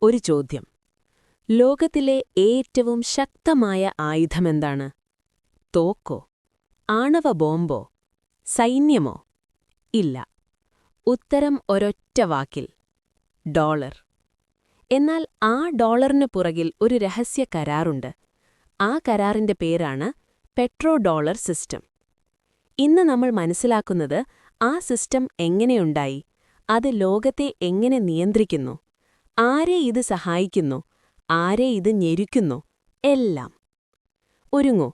ഒരു ചോദ്യം. ലോകത്തിലെ ഏറ്റവും ശക്തമായ ആയുധമെന്താണ്? തോക്കോ? ആണവ ബോംബോ? സൈന്യമോ? ഇല്ല. ഉത്തരം ഒരൊറ്റ വാക്കിൽ: ഡോളർ. എന്നാൽ ആ ഡോളറിനു പുറകിൽ ഒരു രഹസ്യ കരാറുണ്ട്. ആ കരാറിന്റെ പേരാണ് പെട്രോ ഡോളർ സിസ്റ്റം. ഇന്ന് നമ്മൾ മനസ്സിലാക്കുന്നത് ആ സിസ്റ്റം എങ്ങനെയുണ്ടായി, അത് ലോകത്തെ എങ്ങനെ നിയന്ത്രിക്കുന്നു, ആരെ ഇത് സഹായിക്കുന്നു, ആരെ ഇത് ഞെരുക്കുന്നു, എല്ലാം. ഒരുങ്ങൂ,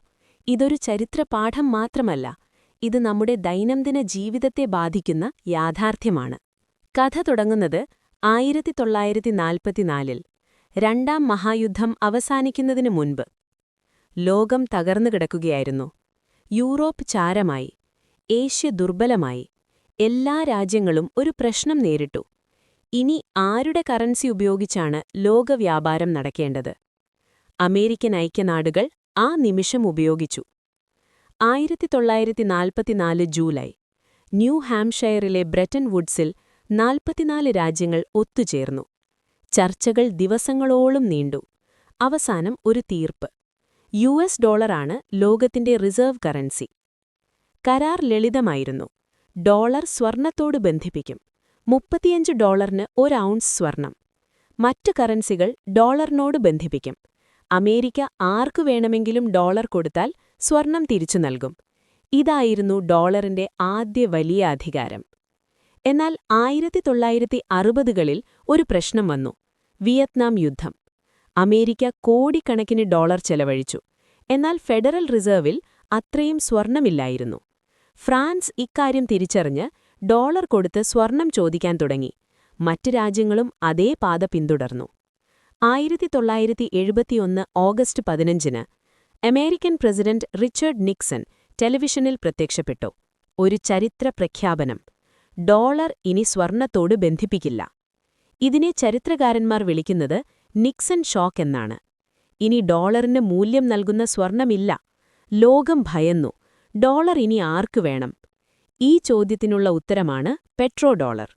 ഇതൊരു ചരിത്രപാഠം മാത്രമല്ല, ഇത് നമ്മുടെ ദൈനംദിന ജീവിതത്തെ ബാധിക്കുന്ന യാഥാർത്ഥ്യമാണ്. കഥ തുടങ്ങുന്നത് 1944-ൽ, രണ്ടാം മഹായുദ്ധം അവസാനിക്കുന്നതിനു മുൻപ്. ലോകം തകർന്നു കിടക്കുകയായിരുന്നു. യൂറോപ്പ് ചാരമായി, ഏഷ്യ ദുർബലമായി. എല്ലാ രാജ്യങ്ങളും ഒരു പ്രശ്നം നേരിട്ടു. ഇനി ആരുടെ കറൻസി ഉപയോഗിച്ചാണ് ലോകവ്യാപാരം നടക്കേണ്ടത്? അമേരിക്കൻ ഐക്യനാടുകൾ ആ നിമിഷം ഉപയോഗിച്ചു. 1944 ജൂലൈ, ന്യൂ ഹാംഷയറിലെ ബ്രെറ്റൻ വുഡ്സിൽ 44 രാജ്യങ്ങൾ ഒത്തുചേർന്നു. ചർച്ചകൾ ദിവസങ്ങളോളം നീണ്ടു. അവസാനം ഒരു തീർപ്പ്: $ഡോളറാണ് ലോകത്തിന്റെ റിസർവ് കറൻസി. കരാർ ലളിതമായിരുന്നു. ഡോളർ സ്വർണത്തോട് ബന്ധിപ്പിക്കും. $35 1 ഔൺസ് സ്വർണം. മറ്റു കറൻസികൾ ഡോളറിനോട് ബന്ധിപ്പിക്കും. അമേരിക്ക ആർക്കു വേണമെങ്കിലും ഡോളർ കൊടുത്താൽ സ്വർണം തിരിച്ചു നൽകും. ഇതായിരുന്നു ഡോളറിന്റെ ആദ്യ വലിയ അധികാരം. എന്നാൽ 1960കളിൽ ഒരു പ്രശ്നം വന്നു: വിയറ്റ്നാം യുദ്ധം. അമേരിക്ക കോടിക്കണക്കിന് ഡോളർ ചെലവഴിച്ചു. എന്നാൽ ഫെഡറൽ റിസർവിൽ അത്രയും സ്വർണമില്ലായിരുന്നു. ഫ്രാൻസ് ഇക്കാര്യം തിരിച്ചറിഞ്ഞ് ഡോളർ കൊടുത്ത് സ്വർണം ചോദിക്കാൻ തുടങ്ങി. മറ്റ് രാജ്യങ്ങളും അതേ പാത പിന്തുടർന്നു. 1971 ഓഗസ്റ്റ് 15-ന് അമേരിക്കൻ പ്രസിഡന്റ് റിച്ചർഡ് നിക്സൺ ടെലിവിഷനിൽ പ്രത്യക്ഷപ്പെട്ടു. ഒരു ചരിത്ര പ്രഖ്യാപനം: ഡോളർ ഇനി സ്വർണത്തോട് ബന്ധിപ്പിക്കില്ല. ഇതിനെ ചരിത്രകാരന്മാർ വിളിക്കുന്നത് നിക്സൺ ഷോക്ക് എന്നാണ്. ഇനി ഡോളറിന് മൂല്യം നൽകുന്ന സ്വർണമില്ല. ലോകം ഭയന്നു. ഡോളർ ഇനി ആർക്കു വേണം? ഈ ചോദ്യത്തിനുള്ള ഉത്തരമാണ് പെട്രോ ഡോളർ.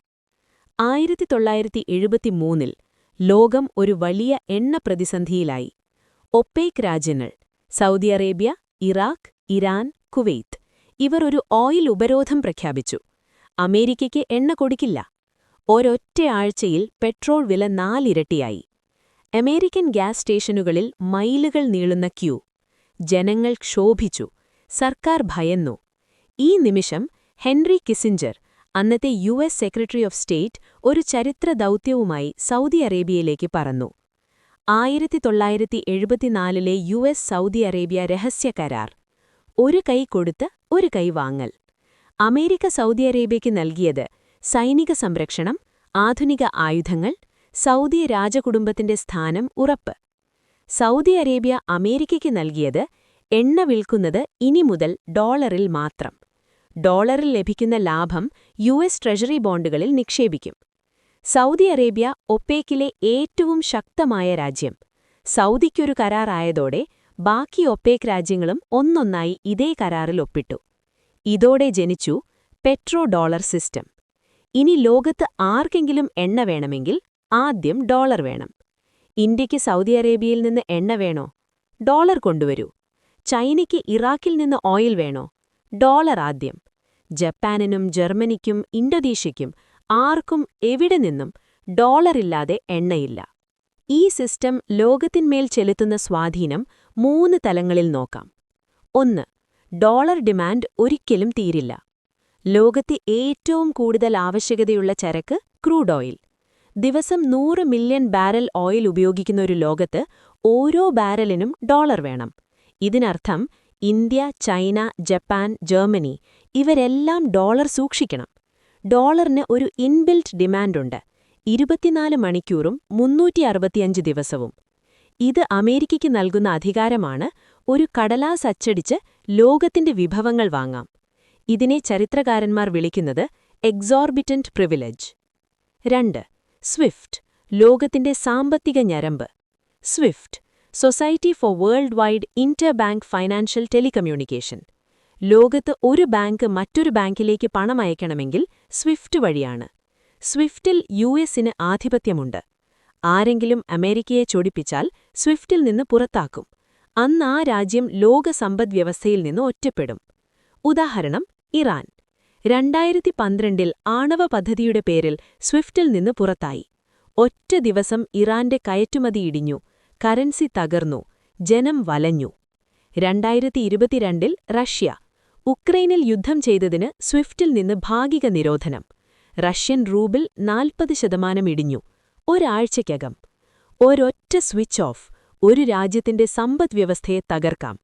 1973-ൽ ലോകം ഒരു വലിയ എണ്ണ പ്രതിസന്ധിയിലായി. ഒപെക് രാജ്യങ്ങൾ Saudi Arabia, Iraq, Iran, Kuwait ഇവർ ഒരു ഓയിൽ ഉപരോധം പ്രഖ്യാപിച്ചു. അമേരിക്കയ്ക്ക് എണ്ണ കൊടുക്കില്ല. ഒരൊറ്റ ആഴ്ചയിൽ പെട്രോൾ വില 4 ഇരട്ടിയായി. അമേരിക്കൻ ഗ്യാസ് സ്റ്റേഷനുകളിൽ മൈലുകൾ നീളുന്ന ക്യൂ. ജനങ്ങൾ ക്ഷോഭിച്ചു. സർക്കാർ ഭയന്നു. ഈ നിമിഷം ഹെൻറി കിസിഞ്ചർ, അന്നത്തെ US സെക്രട്ടറി ഓഫ് സ്റ്റേറ്റ്, ഒരു ചരിത്ര ദൗത്യവുമായി സൗദി അറേബ്യയിലേക്ക് പറന്നു. 1974-ലെ US സൗദി അറേബ്യ രഹസ്യ കരാർ. ഒരു കൈ കൊടുത്ത് ഒരു കൈ വാങ്ങൽ. അമേരിക്ക സൗദി അറേബ്യയ്ക്ക് നൽകിയത് സൈനിക സംരക്ഷണം, ആധുനിക ആയുധങ്ങൾ, സൗദി രാജകുടുംബത്തിന്റെ സ്ഥാനം ഉറപ്പ്. സൗദി അറേബ്യ അമേരിക്കയ്ക്ക് നൽകിയത് എണ്ണ വിൽക്കുന്നത് ഇനി മുതൽ ഡോളറിൽ മാത്രം. ഡോളറിൽ ലഭിക്കുന്ന ലാഭം US ട്രഷറി ബോണ്ടുകളിൽ നിക്ഷേപിക്കും. സൗദി അറേബ്യ ഒപെക്കിലെ ഏറ്റവും ശക്തമായ രാജ്യം. സൗദിക്കൊരു കരാറായതോടെ ബാക്കി ഒപെക് രാജ്യങ്ങളും ഒന്നൊന്നായി ഇതേ കരാറിൽ ഒപ്പിട്ടു. ഇതോടെ ജനിച്ചു പെട്രോ ഡോളർ സിസ്റ്റം. ഇനി ലോകത്ത് ആർക്കെങ്കിലും എണ്ണ വേണമെങ്കിൽ ആദ്യം ഡോളർ വേണം. ഇന്ത്യയ്ക്ക് സൗദി അറേബ്യയിൽ നിന്ന് എണ്ണ വേണോ? ഡോളർ കൊണ്ടുവരൂ. ചൈനയ്ക്ക് ഇറാഖിൽ നിന്ന് ഓയിൽ വേണോ? ഡോളർ ആദ്യം. ജപ്പാനിനും ജർമ്മനിക്കും ഇന്തോനേഷ്യയ്ക്കും ആർക്കും എവിടെ നിന്നും ഡോളറില്ലാതെ എണ്ണയില്ല. ഈ സിസ്റ്റം ലോകത്തിന്മേൽ ചെലുത്തുന്ന സ്വാധീനം 3 തലങ്ങളിൽ നോക്കാം. 1. ഡോളർ ഡിമാൻഡ് ഒരിക്കലും തീരില്ല. ലോകത്തെ ഏറ്റവും കൂടുതൽ ആവശ്യകതയുള്ള ചരക്ക് ക്രൂഡ് ഓയിൽ. ദിവസം 100 മില്യൺ ബാരൽ ഓയിൽ ഉപയോഗിക്കുന്ന ഒരു ലോകത്ത് ഓരോ ബാരലിനും ഡോളർ വേണം. ഇതിനർത്ഥം ഇന്ത്യ, ചൈന, ജപ്പാൻ, ജർമ്മനി ഇവരെല്ലാം ഡോളർ സൂക്ഷിക്കണം. ഡോളറിന് ഒരു ഇൻബിൽറ്റ് ഡിമാൻഡുണ്ട്: 24 മണിക്കൂറും 365 ദിവസവും. ഇത് അമേരിക്കയ്ക്ക് നൽകുന്ന അധികാരമാണ്. ഒരു കടലാസ് അച്ചടിച്ച് ലോകത്തിന്റെ വിഭവങ്ങൾ വാങ്ങാം. ഇതിനെ ചരിത്രകാരന്മാർ വിളിക്കുന്നത് എക്സോർബിറ്റന്റ് പ്രിവിലേജ്. 2. സ്വിഫ്റ്റ്, ലോകത്തിന്റെ സാമ്പത്തിക ഞരമ്പ്. Swift, society for world wide Inter bank financial telecommunication. ലോകത്ത് ഒരു ബാങ്ക് മറ്റൊരു ബാങ്കിലേക്ക് പണമയക്കണമെങ്കിൽ സ്വിഫ്റ്റ് വഴിയാണ്. സ്വിഫ്റ്റിൽ US-ന് ആധിപത്യമുണ്ട്. ആരെങ്കിലും അമേരിക്കയെ ചൊടിപ്പിച്ചാൽ സ്വിഫ്റ്റിൽ നിന്ന് പുറത്താക്കും. അന്ന് ആ രാജ്യം ലോക സമ്പദ്വ്യവസ്ഥയിൽ നിന്ന് ഒറ്റപ്പെടും. ഉദാഹരണം ഇറാൻ. 2012 ആണവ പദ്ധതിയുടെ പേരിൽ സ്വിഫ്റ്റിൽ നിന്ന് പുറത്തായി. ഒറ്റ ദിവസം ഇറാന്റെ കയറ്റുമതി ഇടിഞ്ഞു, കറൻസി തകർന്നു, ജനം വലഞ്ഞു. 2022 റഷ്യ. ഉക്രൈനിൽ യുദ്ധം ചെയ്തതിന് സ്വിഫ്റ്റിൽ നിന്ന് ഭാഗിക നിരോധനം. റഷ്യൻ റൂബിൾ 40% ഇടിഞ്ഞു, ഒരാഴ്ചയ്ക്കകം. ഒരൊറ്റ സ്വിച്ച് ഓഫ് ഒരു രാജ്യത്തിന്റെ സമ്പദ്വ്യവസ്ഥയെ തകർക്കാം.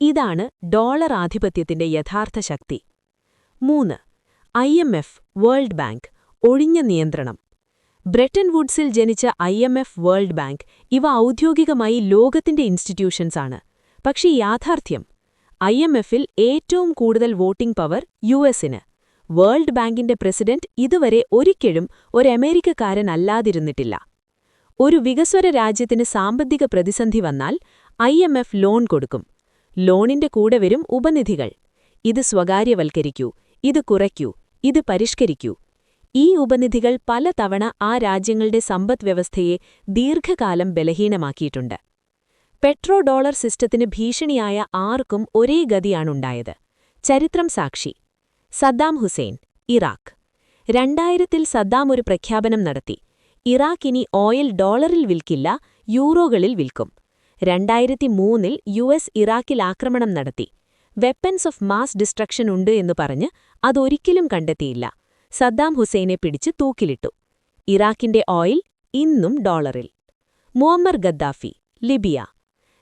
ഇതാണ് ഡോളർ ആധിപത്യത്തിന്റെ യഥാർത്ഥ ശക്തി. 3. IMF, വേൾഡ് ബാങ്ക്, ഒഴിഞ്ഞ നിയന്ത്രണം. ബ്രെട്ടൻ വുഡ്സിൽ ജനിച്ച IMF, വേൾഡ് ബാങ്ക് ഇവ ഔദ്യോഗികമായി ലോകത്തിന്റെ ഇൻസ്റ്റിറ്റ്യൂഷൻസാണ്. പക്ഷേ യാഥാർത്ഥ്യം, IMFൽ ഏറ്റവും കൂടുതൽ വോട്ടിംഗ് പവർ US-ന്. വേൾഡ് ബാങ്കിന്റെ പ്രസിഡന്റ് ഇതുവരെ ഒരിക്കലും ഒരു അമേരിക്കക്കാരനല്ലാതിരുന്നിട്ടില്ല. ഒരു വികസ്വര രാജ്യത്തിന് സാമ്പത്തിക പ്രതിസന്ധി വന്നാൽ IMF ലോൺ കൊടുക്കും. ലോണിന്റെ കൂടെ വരും ഉപനിധികൾ. ഇത് സ്വകാര്യവൽക്കരിക്കൂ, ഇത് കുറയ്ക്കൂ, ഇത് പരിഷ്കരിക്കൂ. ഈ ഉപനിധികൾ പലതവണ ആ രാജ്യങ്ങളുടെ സമ്പദ്വ്യവസ്ഥയെ ദീർഘകാലം ബലഹീനമാക്കിയിട്ടുണ്ട്. പെട്രോ ഡോളർ സിസ്റ്റത്തിന് ഭീഷണിയായ ആർക്കും ഒരേ ഗതിയാണുണ്ടായത്. ചരിത്രം സാക്ഷി. Saddam Hussain, Iraq. 2000 സദ്ദാം ഒരു പ്രഖ്യാപനം നടത്തി. ഇറാഖ് ഇനി ഓയിൽ ഡോളറിൽ വിൽക്കില്ല, യൂറോകളിൽ വിൽക്കും. 2003 US ഇറാഖിൽ ആക്രമണം നടത്തി. വെപ്പൻസ് ഓഫ് മാസ് ഡിസ്ട്രക്ഷൻ ഉണ്ട് എന്ന് പറഞ്ഞ് അതൊരിക്കലും കണ്ടെത്തിയില്ല. സദ്ദാം ഹുസൈനെ പിടിച്ച് തൂക്കിലിട്ടു. ഇറാഖിന്റെ ഓയിൽ ഇന്നും ഡോളറിൽ. Muammar Gaddafi, Libya.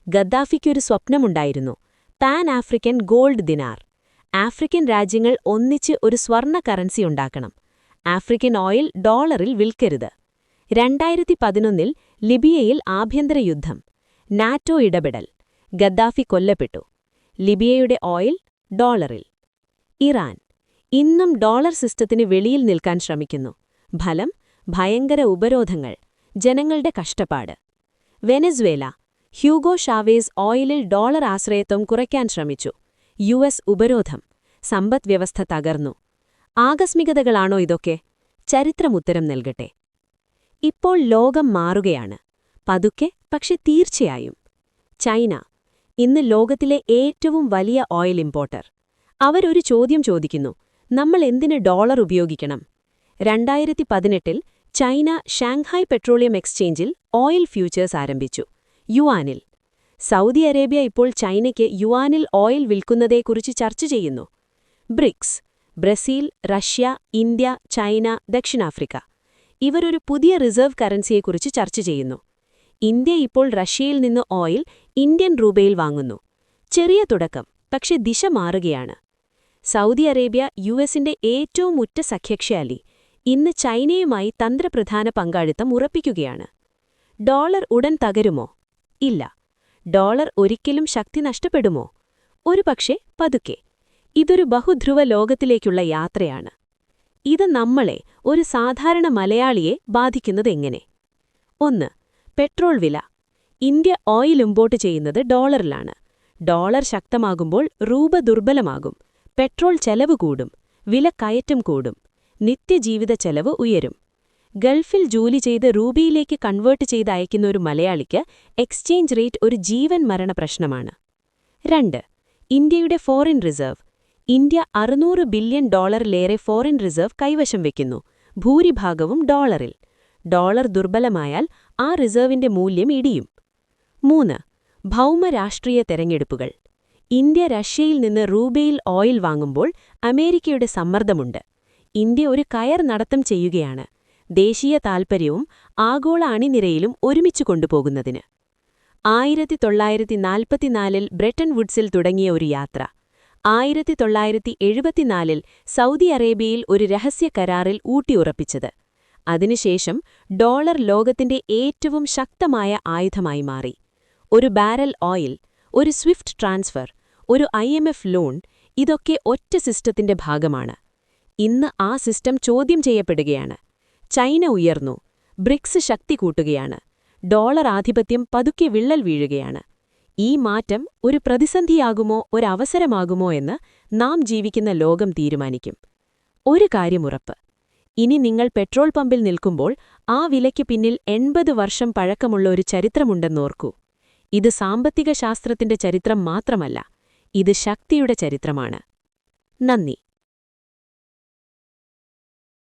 ഗദ്ദാഫിക്കൊരു സ്വപ്നമുണ്ടായിരുന്നു, pan African gold dinar. African രാജ്യങ്ങൾ ഒന്നിച്ച് ഒരു സ്വർണ്ണ കറൻസി ഉണ്ടാക്കണം. African oil ഡോളറിൽ വിൽക്കരുത്. 2011 ലിബിയയിൽ ആഭ്യന്തര യുദ്ധം. നാറ്റോ ഇടപെടൽ. ഗദ്ദാഫി കൊല്ലപ്പെട്ടു. ലിബിയയുടെ ഓയിൽ ഡോളറിൽ. ഇറാൻ ഇന്നും ഡോളർ സിസ്റ്റത്തിന് വെളിയിൽ നിൽക്കാൻ ശ്രമിക്കുന്നു. ഫലം ഭയങ്കര ഉപരോധങ്ങൾ, ജനങ്ങളുടെ കഷ്ടപ്പാട്. വെനസ്വേല. ഹ്യൂഗോ ഷാവേസ് ഓയിലിൽ ഡോളർ ആശ്രയത്വം കുറയ്ക്കാൻ ശ്രമിച്ചു. US ഉപരോധം. സമ്പദ്വ്യവസ്ഥ തകർന്നു. ആകസ്മികതകളാണോ ഇതൊക്കെ? ചരിത്രമുത്തരം നൽകട്ടെ. ഇപ്പോൾ ലോകം മാറുകയാണ്. പതുക്കെ, പക്ഷെ തീർച്ചയായും. ചൈന ഇന്ന് ലോകത്തിലെ ഏറ്റവും വലിയ ഓയിൽ ഇമ്പോർട്ടർ. അവരൊരു ചോദ്യം ചോദിക്കുന്നു, നമ്മൾ എന്തിന് ഡോളർ ഉപയോഗിക്കണം? 2018 ചൈന ഷാങ്ഹായ് പെട്രോളിയം എക്സ്ചേഞ്ചിൽ ഓയിൽ ഫ്യൂച്ചേഴ്സ് ആരംഭിച്ചു, യുവാനിൽ. സൗദി അറേബ്യ ഇപ്പോൾ ചൈനയ്ക്ക് യുവാനിൽ ഓയിൽ വിൽക്കുന്നതേക്കുറിച്ച് ചർച്ച ചെയ്യുന്നു. BRICS. Brazil, Russia, India, China, ദക്ഷിണാഫ്രിക്ക. ഇവരൊരു പുതിയ റിസർവ് കറൻസിയെക്കുറിച്ച് ചർച്ച ചെയ്യുന്നു. ഇന്ത്യ ഇപ്പോൾ റഷ്യയിൽ നിന്ന് ഓയിൽ ഇന്ത്യൻ രൂപയിൽ വാങ്ങുന്നു. ചെറിയ തുടക്കം, പക്ഷെ ദിശ മാറുകയാണ്. സൗദി അറേബ്യ US-ന്റെ ഏറ്റവും ഉറ്റ സഖ്യകക്ഷി. ഇന്ന് ചൈനയുമായി തന്ത്രപ്രധാന പങ്കാളിത്തം ഉറപ്പിക്കുകയാണ്. ഡോളർ ഉടൻ തകരുമോ? ഇല്ല. ഡോളർ ഒരിക്കലും ശക്തി നഷ്ടപ്പെടുമോ? ഒരുപക്ഷെ പതുക്കെ. ഇതൊരു ബഹുധ്രുവ ലോകത്തിലേക്കുള്ള യാത്രയാണ്. ഇത് നമ്മളെ, ഒരു സാധാരണ മലയാളിയെ ബാധിക്കുന്നതെങ്ങനെ? 1. പെട്രോൾ വില. ഇന്ത്യ ഓയിൽ ഇമ്പോർട്ട് ചെയ്യുന്നത് ഡോളറിലാണ്. ഡോളർ ശക്തമാകുമ്പോൾ രൂപ ദുർബലമാകും. പെട്രോൾ ചെലവ് കൂടും, വിലക്കയറ്റം കൂടും, നിത്യജീവിത ചെലവ് ഉയരും. ഗൾഫിൽ ജോലി ചെയ്ത് രൂപയിലേക്ക് കൺവേർട്ട് ചെയ്ത് അയക്കുന്ന ഒരു മലയാളിക്ക് എക്സ്ചേഞ്ച് റേറ്റ് ഒരു ജീവൻ മരണ പ്രശ്നമാണ്. 2. ഇന്ത്യയുടെ foreign reserve. India $600 billion foreign reserve കൈവശം വയ്ക്കുന്നു, ഭൂരിഭാഗവും ഡോളറിൽ. ഡോളർ ദുർബലമായാൽ ആ റിസർവിന്റെ മൂല്യം ഇടിയും. 3. ഭൗമരാഷ്ട്രീയ തെരഞ്ഞെടുപ്പുകൾ. ഇന്ത്യ റഷ്യയിൽ നിന്ന് രൂപയിൽ ഓയിൽ വാങ്ങുമ്പോൾ അമേരിക്കയുടെ സമ്മർദ്ദമുണ്ട്. ഇന്ത്യ ഒരു കയർ നടത്തം ചെയ്യുകയാണ്, ദേശീയ താൽപ്പര്യവും ആഗോള അണിനിരയിലും ഒരുമിച്ചു കൊണ്ടുപോകുന്നതിന്. 1944 ബ്രെട്ടൻ വുഡ്സിൽ തുടങ്ങിയ ഒരു യാത്ര. 1974 സൗദി അറേബ്യയിൽ ഒരു രഹസ്യ കരാറിൽ ഊട്ടിയുറപ്പിച്ചത്. അതിനുശേഷം ഡോളർ ലോകത്തിന്റെ ഏറ്റവും ശക്തമായ ആയുധമായി മാറി. ഒരു ബാരൽ ഓയിൽ, ഒരു സ്വിഫ്റ്റ് ട്രാൻസ്ഫർ, ഒരു IMF ലോൺ, ഇതൊക്കെ ഒറ്റ സിസ്റ്റത്തിന്റെ ഭാഗമാണ്. ഇന്ന് ആ സിസ്റ്റം ചോദ്യം ചെയ്യപ്പെടുകയാണ്. ചൈന ഉയർന്നു, ബ്രിക്സ് ശക്തി കൂട്ടുകയാണ്, ഡോളർ ആധിപത്യം പതുക്കെ വിള്ളൽ വീഴുകയാണ്. ഈ മാറ്റം ഒരു പ്രതിസന്ധിയാകുമോ ഒരവസരമാകുമോ എന്ന് നാം ജീവിക്കുന്ന ലോകം തീരുമാനിക്കും. ഒരു കാര്യം ഉറപ്പ്, ഇനി നിങ്ങൾ പെട്രോൾ പമ്പിൽ നിൽക്കുമ്പോൾ ആ വിലയ്ക്ക് പിന്നിൽ 80 വർഷം പഴക്കമുള്ള ഒരു ചരിത്രമുണ്ടെന്നോർക്കൂ. ഇത് സാമ്പത്തിക ശാസ്ത്രത്തിന്റെ ചരിത്രം മാത്രമല്ല, ഇത് ശക്തിയുടെ ചരിത്രമാണ്. നന്ദി.